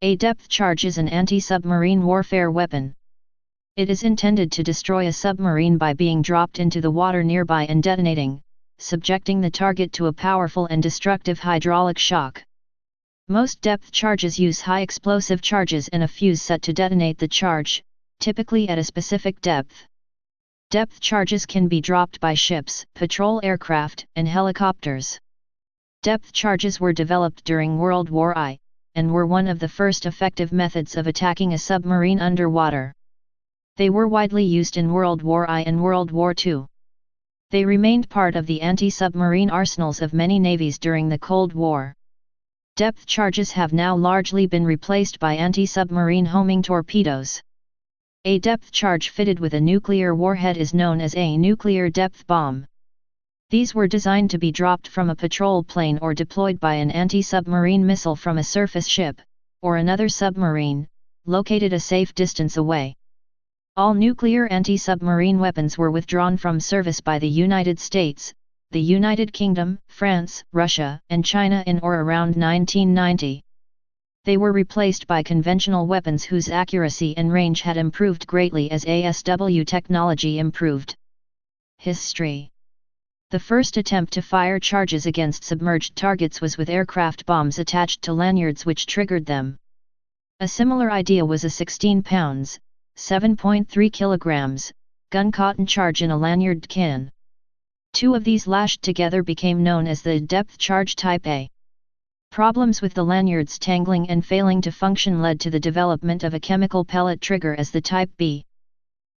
A depth charge is an anti-submarine warfare weapon. It is intended to destroy a submarine by being dropped into the water nearby and detonating, subjecting the target to a powerful and destructive hydraulic shock. Most depth charges use high explosive charges and a fuse set to detonate the charge, typically at a specific depth. Depth charges can be dropped by ships, patrol aircraft, and helicopters. Depth charges were developed during World War I, and were one of the first effective methods of attacking a submarine underwater. They were widely used in World War I and World War II. They remained part of the anti-submarine arsenals of many navies during the Cold War. Depth charges have now largely been replaced by anti-submarine homing torpedoes. A depth charge fitted with a nuclear warhead is known as a nuclear depth bomb. These were designed to be dropped from a patrol plane or deployed by an anti-submarine missile from a surface ship, or another submarine, located a safe distance away. All nuclear anti-submarine weapons were withdrawn from service by the United States, the United Kingdom, France, Russia, and China in or around 1990. They were replaced by conventional weapons whose accuracy and range had improved greatly as ASW technology improved. History. The first attempt to fire charges against submerged targets was with aircraft bombs attached to lanyards which triggered them. A similar idea was a 16 pounds, 7.3 kilograms, gun cotton charge in a lanyard can. Two of these lashed together became known as the depth charge type A. Problems with the lanyards tangling and failing to function led to the development of a chemical pellet trigger as the type B.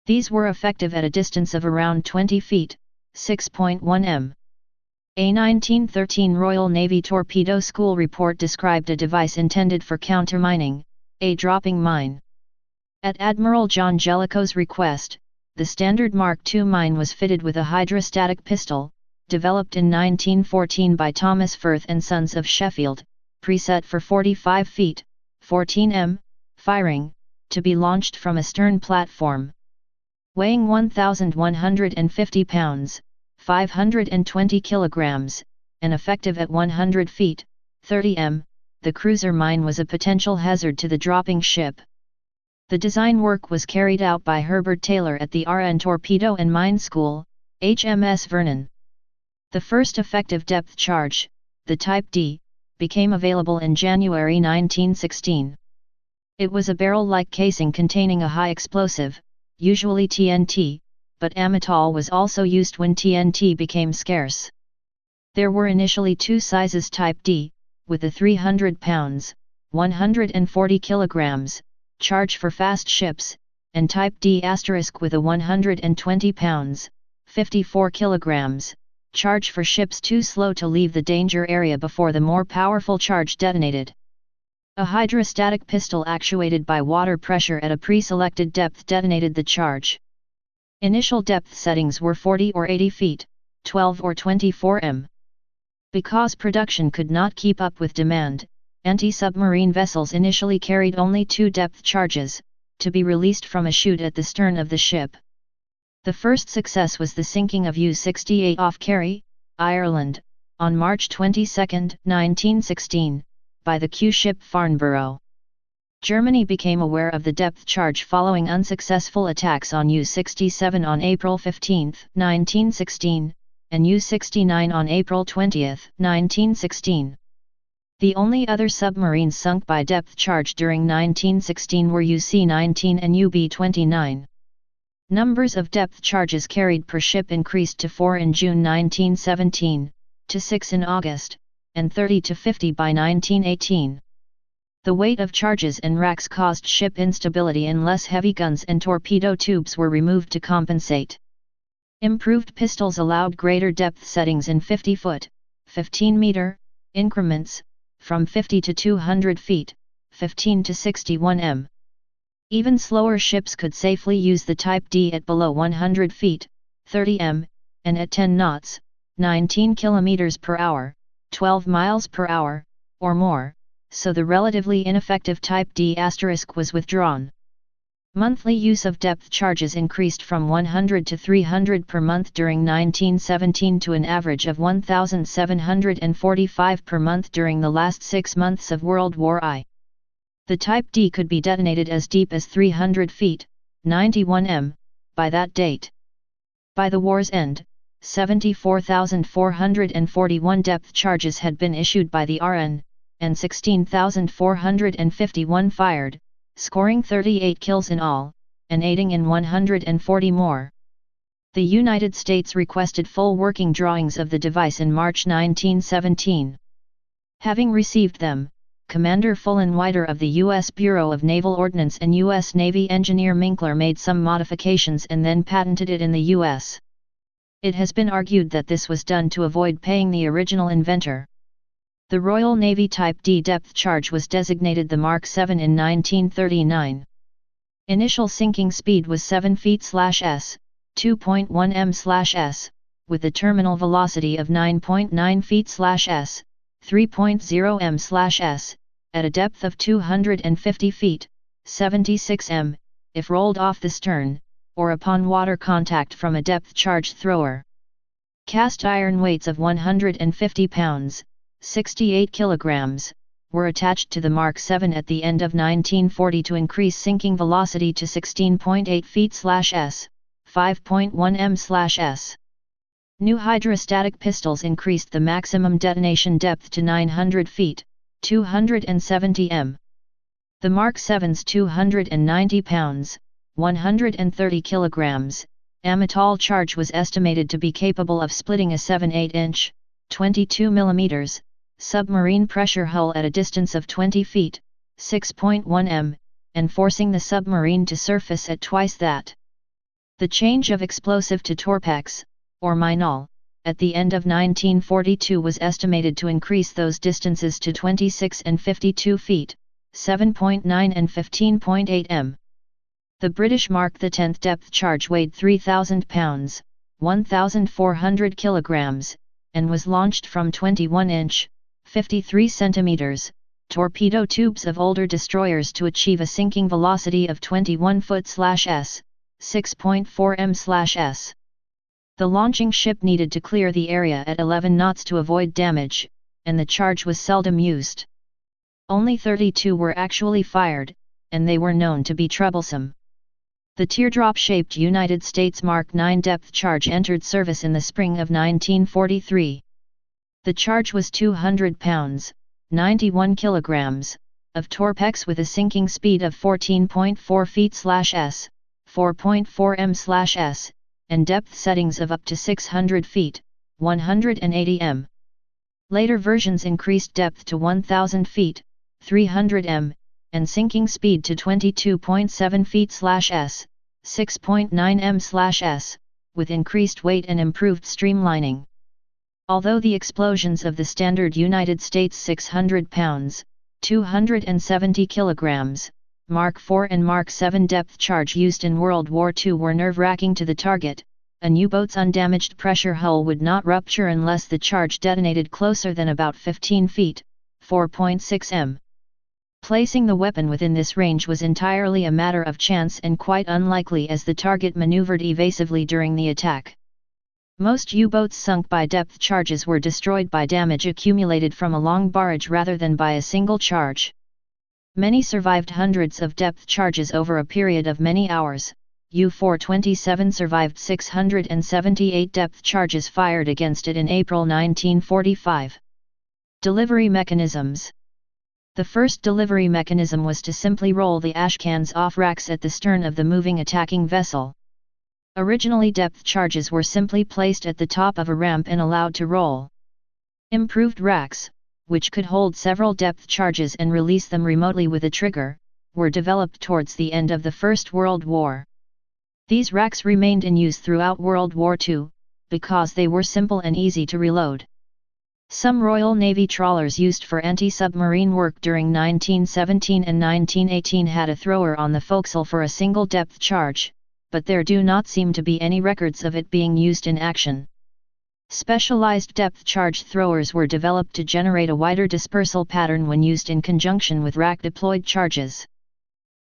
These were effective at a distance of around 20 feet, 6.1 m. A 1913 Royal Navy Torpedo School report described a device intended for countermining, a dropping mine. At Admiral John Jellicoe's request, the standard Mark II mine was fitted with a hydrostatic pistol, developed in 1914 by Thomas Firth and Sons of Sheffield, preset for 45 feet, 14 m, firing, to be launched from a stern platform. Weighing 1,150 pounds, 520 kilograms, and effective at 100 feet, 30 m, the cruiser mine was a potential hazard to the dropping ship. The design work was carried out by Herbert Tailor at the RN Torpedo and Mine School, HMS Vernon. The first effective depth charge, the Type D, became available in January 1916. It was a barrel-like casing containing a high explosive, usually TNT, but amytal was also used when TNT became scarce. There were initially two sizes Type D, with a 300 pounds, 140 kilograms, charge for fast ships, and Type D** with a 120 pounds, 54 kilograms, charge for ships too slow to leave the danger area before the more powerful charge detonated. A hydrostatic pistol actuated by water pressure at a pre-selected depth detonated the charge. Initial depth settings were 40 or 80 feet, 12 or 24 m. Because production could not keep up with demand, anti-submarine vessels initially carried only two depth charges, to be released from a chute at the stern of the ship. The first success was the sinking of U-68 off Kerry, Ireland, on March 22, 1916, by the Q-ship Farnborough. Germany became aware of the depth charge following unsuccessful attacks on U-67 on April 15, 1916, and U-69 on April 20, 1916. The only other submarines sunk by depth charge during 1916 were UC-19 and UB-29. Numbers of depth charges carried per ship increased to 4 in June 1917, to 6 in August, and 30 to 50 by 1918. The weight of charges and racks caused ship instability and less heavy guns and torpedo tubes were removed to compensate. Improved pistols allowed greater depth settings in 50-foot, 15-meter, increments, from 50 to 200 feet, 15 to 61 m. Even slower ships could safely use the Type D at below 100 feet, 30 m, and at 10 knots, 19 km per hour, 12 miles per hour, or more, so the relatively ineffective Type D** was withdrawn. Monthly use of depth charges increased from 100 to 300 per month during 1917 to an average of 1,745 per month during the last 6 months of World War I. The Type D could be detonated as deep as 300 feet, 91 m, by that date. By the war's end, 74,441 depth charges had been issued by the RN, and 16,451 fired, scoring 38 kills in all, and aiding in 140 more. The United States requested full working drawings of the device in March 1917. Having received them, Commander Fullenwider of the U.S. Bureau of Naval Ordnance and U.S. Navy engineer Minkler made some modifications and then patented it in the U.S. It has been argued that this was done to avoid paying the original inventor. The Royal Navy Type D depth charge was designated the Mark 7 in 1939. Initial sinking speed was 7 feet/s, 2.1 m/s, with a terminal velocity of 9.9 feet/s, 3.0 m/s, at a depth of 250 feet, 76 m, if rolled off the stern, or upon water contact from a depth charge thrower. Cast iron weights of 150 pounds, 68 kilograms, were attached to the Mark 7 at the end of 1940 to increase sinking velocity to 16.8 feet/s, 5.1 m/s. New hydrostatic pistols increased the maximum detonation depth to 900 feet, 270 m. The Mark 7's 290 pounds, 130 kilograms, amytal charge was estimated to be capable of splitting a 7/8-inch, 22 mm, submarine pressure hull at a distance of 20 feet, 6.1 m, and forcing the submarine to surface at twice that. The change of explosive to torpex, or minol, at the end of 1942 was estimated to increase those distances to 26 and 52 feet, 7.9 and 15.8 m. The British Mark X depth charge weighed 3,000 pounds, 1,400 kilograms, and was launched from 21-inch, 53 centimeters, torpedo tubes of older destroyers to achieve a sinking velocity of 21 foot/s, 6.4 m/s. The launching ship needed to clear the area at 11 knots to avoid damage, and the charge was seldom used. Only 32 were actually fired, and they were known to be troublesome. The teardrop-shaped United States Mark IX depth charge entered service in the spring of 1943. The charge was 200 pounds, 91 kilograms, of torpex with a sinking speed of 14.4 feet/s, 4.4 m/s, and depth settings of up to 600 feet, 180 m. Later versions increased depth to 1000 feet, 300 m, and sinking speed to 22.7 feet/s, 6.9 m/s, with increased weight and improved streamlining. Although the explosions of the standard United States 600 pounds, 270 kilograms, Mark IV and Mark VII depth charge used in World War II were nerve-wracking to the target, a U-boat's undamaged pressure hull would not rupture unless the charge detonated closer than about 15 feet, 4.6 m. Placing the weapon within this range was entirely a matter of chance and quite unlikely as the target maneuvered evasively during the attack. Most U-boats sunk by depth charges were destroyed by damage accumulated from a long barrage rather than by a single charge. Many survived hundreds of depth charges over a period of many hours. U-427 survived 678 depth charges fired against it in April 1945. Delivery mechanisms. The first delivery mechanism was to simply roll the ashcans off racks at the stern of the moving attacking vessel. Originally depth charges were simply placed at the top of a ramp and allowed to roll. Improved racks, which could hold several depth charges and release them remotely with a trigger, were developed towards the end of the First World War. These racks remained in use throughout World War II, because they were simple and easy to reload. Some Royal Navy trawlers used for anti-submarine work during 1917 and 1918 had a thrower on the forecastle for a single depth charge, but there do not seem to be any records of it being used in action. Specialized depth charge throwers were developed to generate a wider dispersal pattern when used in conjunction with rack-deployed charges.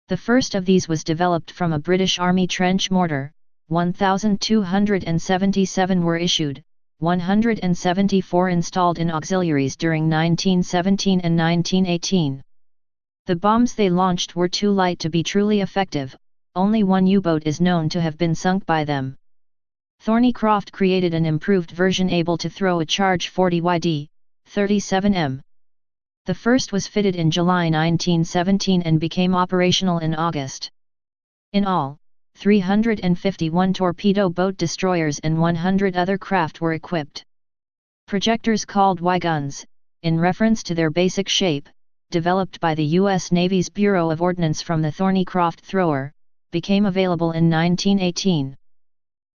The first of these was developed from a British Army trench mortar. 1,277 were issued, 174 installed in auxiliaries during 1917 and 1918. The bombs they launched were too light to be truly effective. Only one U-boat is known to have been sunk by them. Thornycroft created an improved version able to throw a charge 40 yd, 37 m. The first was fitted in July 1917 and became operational in August. In all, 351 torpedo boat destroyers and 100 other craft were equipped. Projectors called Y-guns, in reference to their basic shape, developed by the U.S. Navy's Bureau of Ordnance from the Thornycroft thrower, became available in 1918.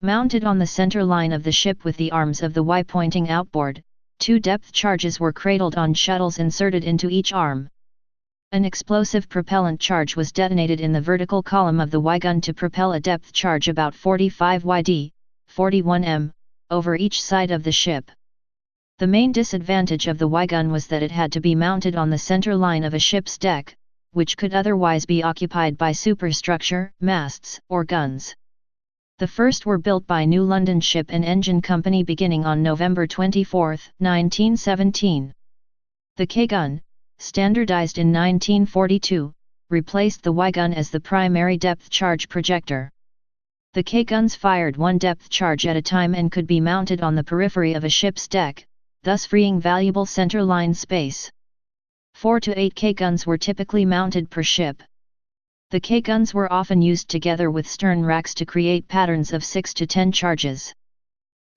Mounted on the center line of the ship with the arms of the Y pointing outboard, 2 depth charges were cradled on shuttles inserted into each arm. An explosive propellant charge was detonated in the vertical column of the Y-gun to propel a depth charge about 45 yd, 41 m, over each side of the ship. The main disadvantage of the Y-gun was that it had to be mounted on the center line of a ship's deck, which could otherwise be occupied by superstructure, masts, or guns. The first were built by New London Ship and Engine Company beginning on November 24, 1917. The K-gun, standardized in 1942, replaced the Y-gun as the primary depth charge projector. The K-guns fired one depth charge at a time and could be mounted on the periphery of a ship's deck, thus freeing valuable center line space. 4 to 8 K-guns were typically mounted per ship. The K-guns were often used together with stern racks to create patterns of 6 to 10 charges.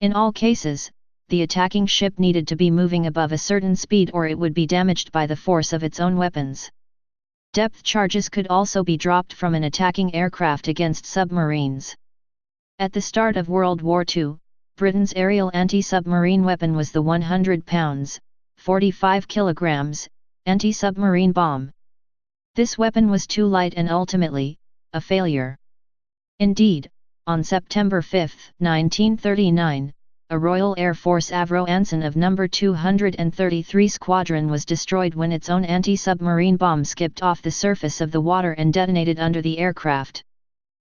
In all cases, the attacking ship needed to be moving above a certain speed or it would be damaged by the force of its own weapons. Depth charges could also be dropped from an attacking aircraft against submarines. At the start of World War II, Britain's aerial anti-submarine weapon was the 100 pounds, 45 kilograms, anti-submarine bomb. This weapon was too light and ultimately, a failure. Indeed, on September 5, 1939, a Royal Air Force Avro Anson of No. 233 Squadron was destroyed when its own anti-submarine bomb skipped off the surface of the water and detonated under the aircraft.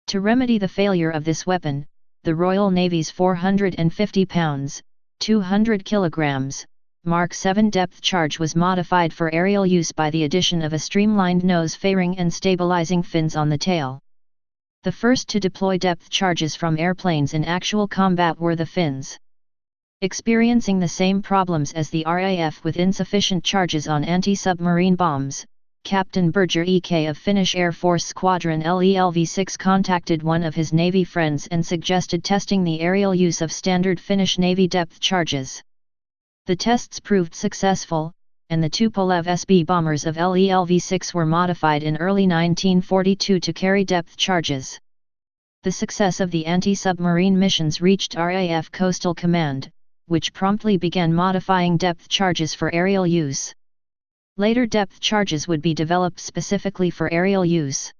To remedy the failure of this weapon, the Royal Navy's 450 pounds, 200 kilograms, Mark 7 depth charge was modified for aerial use by the addition of a streamlined nose fairing and stabilizing fins on the tail. The first to deploy depth charges from airplanes in actual combat were the Finns. Experiencing the same problems as the RAF with insufficient charges on anti-submarine bombs, Captain Birger E.K. of Finnish Air Force Squadron LELV-6 contacted one of his Navy friends and suggested testing the aerial use of standard Finnish Navy depth charges. The tests proved successful, and the 2 Tupolev SB bombers of LELV-6 were modified in early 1942 to carry depth charges. The success of the anti-submarine missions reached RAF Coastal Command, which promptly began modifying depth charges for aerial use. Later depth charges would be developed specifically for aerial use.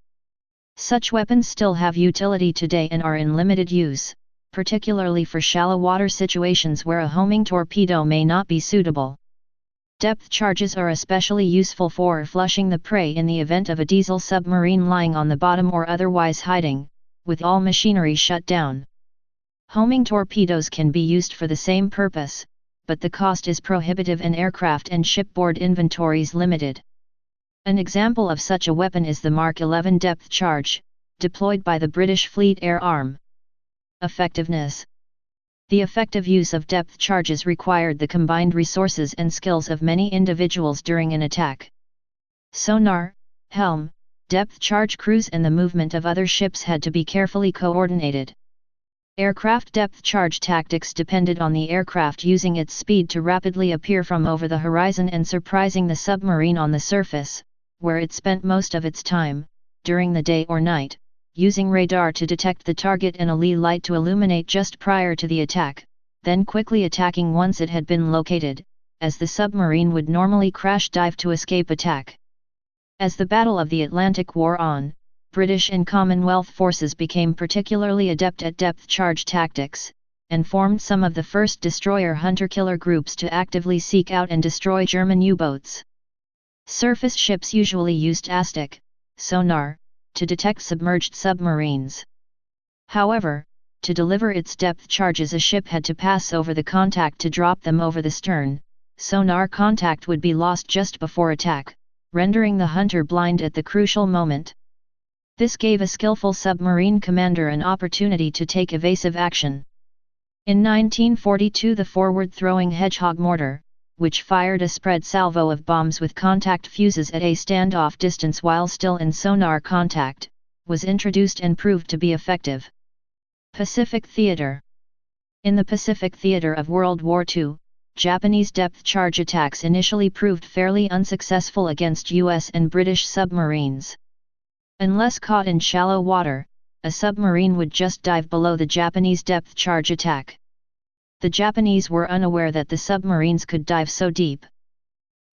Such weapons still have utility today and are in limited use, particularly for shallow water situations where a homing torpedo may not be suitable. Depth charges are especially useful for flushing the prey in the event of a diesel submarine lying on the bottom or otherwise hiding, with all machinery shut down. Homing torpedoes can be used for the same purpose, but the cost is prohibitive and aircraft and shipboard inventories limited. An example of such a weapon is the Mark 11 depth charge, deployed by the British Fleet Air Arm. Effectiveness. The effective use of depth charges required the combined resources and skills of many individuals during an attack. Sonar, helm, depth charge crews and the movement of other ships had to be carefully coordinated. Aircraft depth charge tactics depended on the aircraft using its speed to rapidly appear from over the horizon and surprising the submarine on the surface, where it spent most of its time, during the day or night, using radar to detect the target and a lee light to illuminate just prior to the attack, then quickly attacking once it had been located, as the submarine would normally crash dive to escape attack. As the Battle of the Atlantic wore on, British and Commonwealth forces became particularly adept at depth charge tactics, and formed some of the first destroyer hunter-killer groups to actively seek out and destroy German U-boats. Surface ships usually used ASTIC, sonar, to detect submerged submarines. However, to deliver its depth charges a ship had to pass over the contact to drop them over the stern. Sonar contact would be lost just before attack, rendering the hunter blind at the crucial moment. This gave a skillful submarine commander an opportunity to take evasive action. In 1942, the forward-throwing Hedgehog mortar, which fired a spread salvo of bombs with contact fuses at a standoff distance while still in sonar contact, was introduced and proved to be effective. Pacific Theater. In the Pacific theater of World War II, Japanese depth charge attacks initially proved fairly unsuccessful against US and British submarines. Unless caught in shallow water, a submarine would just dive below the Japanese depth charge attack. The Japanese were unaware that the submarines could dive so deep.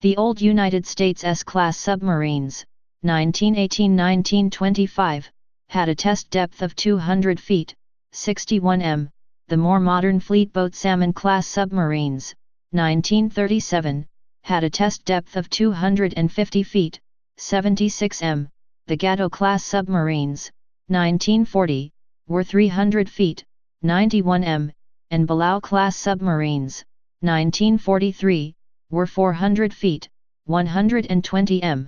The old United States S-class submarines, 1918-1925, had a test depth of 200 feet, 61 m. The more modern fleetboat Salmon-class submarines, 1937, had a test depth of 250 feet, 76 m. The Gato-class submarines, 1940, were 300 feet, 91 m, and Balao-class submarines, 1943, were 400 feet, 120 m.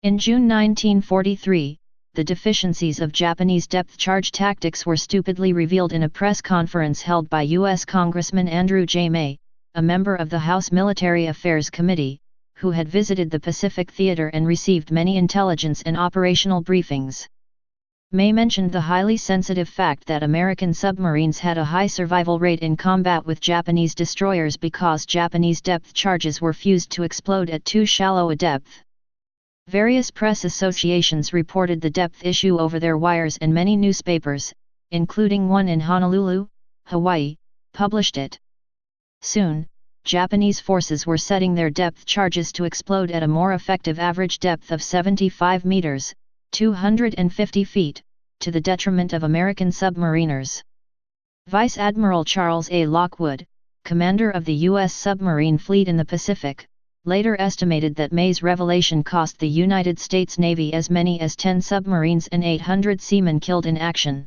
In June 1943, the deficiencies of Japanese depth charge tactics were stupidly revealed in a press conference held by U.S. Congressman Andrew J. May, a member of the House Military Affairs Committee, who had visited the Pacific Theater and received many intelligence and operational briefings. May mentioned the highly sensitive fact that American submarines had a high survival rate in combat with Japanese destroyers because Japanese depth charges were fused to explode at too shallow a depth. Various press associations reported the depth issue over their wires, and many newspapers, including one in Honolulu, Hawaii, published it. Soon, Japanese forces were setting their depth charges to explode at a more effective average depth of 75 meters, 250 feet, to the detriment of American submariners. Vice Admiral Charles A. Lockwood, commander of the U.S. submarine fleet in the Pacific, later estimated that May's revelation cost the United States Navy as many as 10 submarines and 800 seamen killed in action.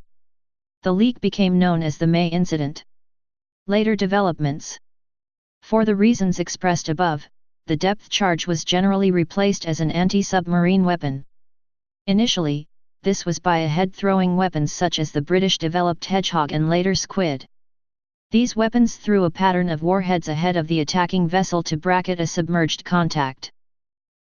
The leak became known as the May Incident. Later developments. For the reasons expressed above, the depth charge was generally replaced as an anti-submarine weapon. Initially, this was by head-throwing weapons such as the British-developed Hedgehog and later Squid. These weapons threw a pattern of warheads ahead of the attacking vessel to bracket a submerged contact.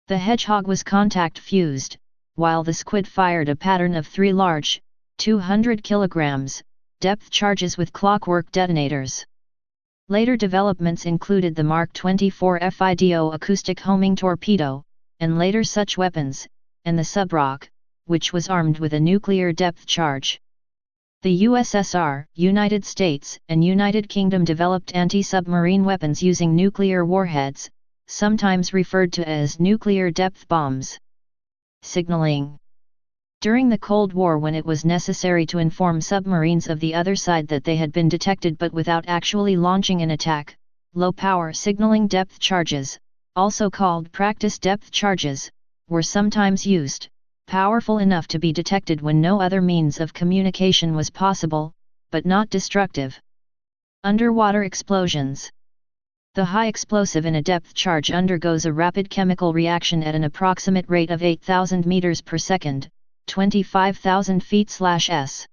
The Hedgehog was contact-fused, while the Squid fired a pattern of 3 large, 200 kilograms, depth charges with clockwork detonators. Later developments included the Mark 24 FIDO acoustic homing torpedo, and later such weapons, and the Subrock, which was armed with a nuclear depth charge. The USSR, United States, and United Kingdom developed anti-submarine weapons using nuclear warheads, sometimes referred to as nuclear depth bombs. Signaling. During the Cold War, when it was necessary to inform submarines of the other side that they had been detected but without actually launching an attack, low-power signaling depth charges, also called practice depth charges, were sometimes used, powerful enough to be detected when no other means of communication was possible, but not destructive. Underwater explosions. The high explosive in a depth charge undergoes a rapid chemical reaction at an approximate rate of 8,000 meters per second, 25,000 feet/s.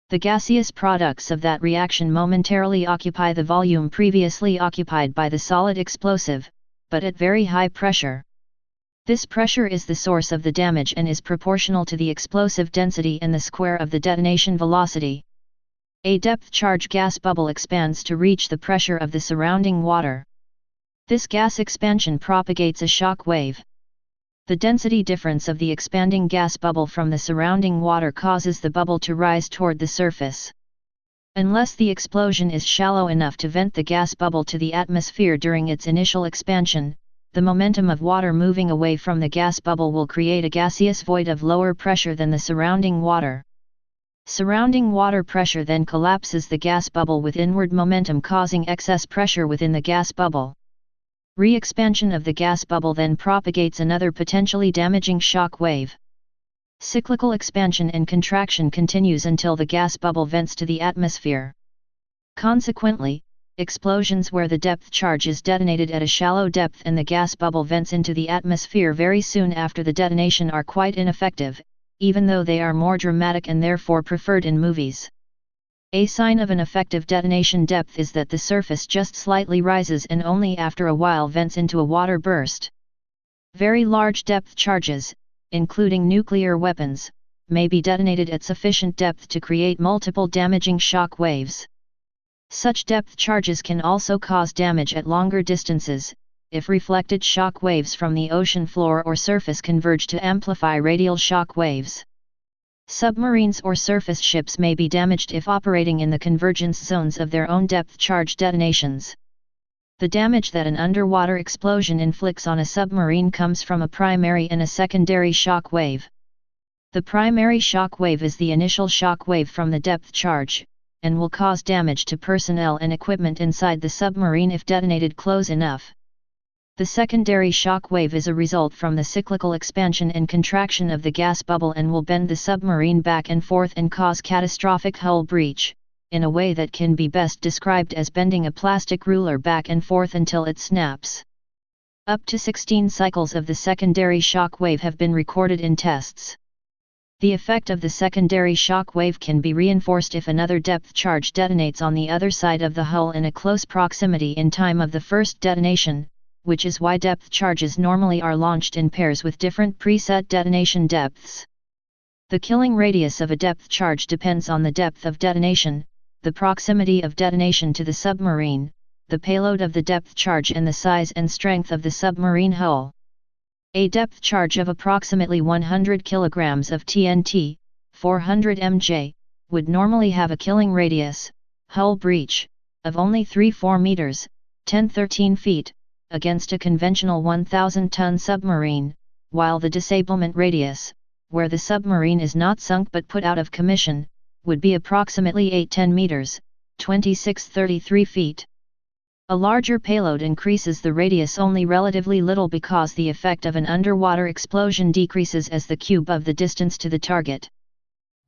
The gaseous products of that reaction momentarily occupy the volume previously occupied by the solid explosive, but at very high pressure. This pressure is the source of the damage and is proportional to the explosive density and the square of the detonation velocity. A depth charge gas bubble expands to reach the pressure of the surrounding water. This gas expansion propagates a shock wave. The density difference of the expanding gas bubble from the surrounding water causes the bubble to rise toward the surface. Unless the explosion is shallow enough to vent the gas bubble to the atmosphere during its initial expansion, the momentum of water moving away from the gas bubble will create a gaseous void of lower pressure than the surrounding water. Surrounding water pressure then collapses the gas bubble with inward momentum, causing excess pressure within the gas bubble. Re-expansion of the gas bubble then propagates another potentially damaging shock wave. Cyclical expansion and contraction continues until the gas bubble vents to the atmosphere. Consequently, explosions where the depth charge is detonated at a shallow depth and the gas bubble vents into the atmosphere very soon after the detonation are quite ineffective, even though they are more dramatic and therefore preferred in movies. A sign of an effective detonation depth is that the surface just slightly rises and only after a while vents into a water burst. Very large depth charges, including nuclear weapons, may be detonated at sufficient depth to create multiple damaging shock waves. Such depth charges can also cause damage at longer distances, if reflected shock waves from the ocean floor or surface converge to amplify radial shock waves. Submarines or surface ships may be damaged if operating in the convergence zones of their own depth charge detonations. The damage that an underwater explosion inflicts on a submarine comes from a primary and a secondary shock wave. The primary shock wave is the initial shock wave from the depth charge, and will cause damage to personnel and equipment inside the submarine if detonated close enough. The secondary shock wave is a result from the cyclical expansion and contraction of the gas bubble and will bend the submarine back and forth and cause catastrophic hull breach, in a way that can be best described as bending a plastic ruler back and forth until it snaps. Up to 16 cycles of the secondary shock wave have been recorded in tests. The effect of the secondary shock wave can be reinforced if another depth charge detonates on the other side of the hull in a close proximity in time of the first detonation, which is why depth charges normally are launched in pairs with different preset detonation depths. The killing radius of a depth charge depends on the depth of detonation, the proximity of detonation to the submarine, the payload of the depth charge and the size and strength of the submarine hull. A depth charge of approximately 100 kg of TNT, 400 mJ, would normally have a killing radius, hull breach, of only 3-4 meters, 10-13 feet, against a conventional 1,000-ton submarine, while the disablement radius, where the submarine is not sunk but put out of commission, would be approximately 8-10 meters, 26-33 feet. A larger payload increases the radius only relatively little because the effect of an underwater explosion decreases as the cube of the distance to the target.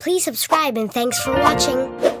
Please subscribe and thanks for watching.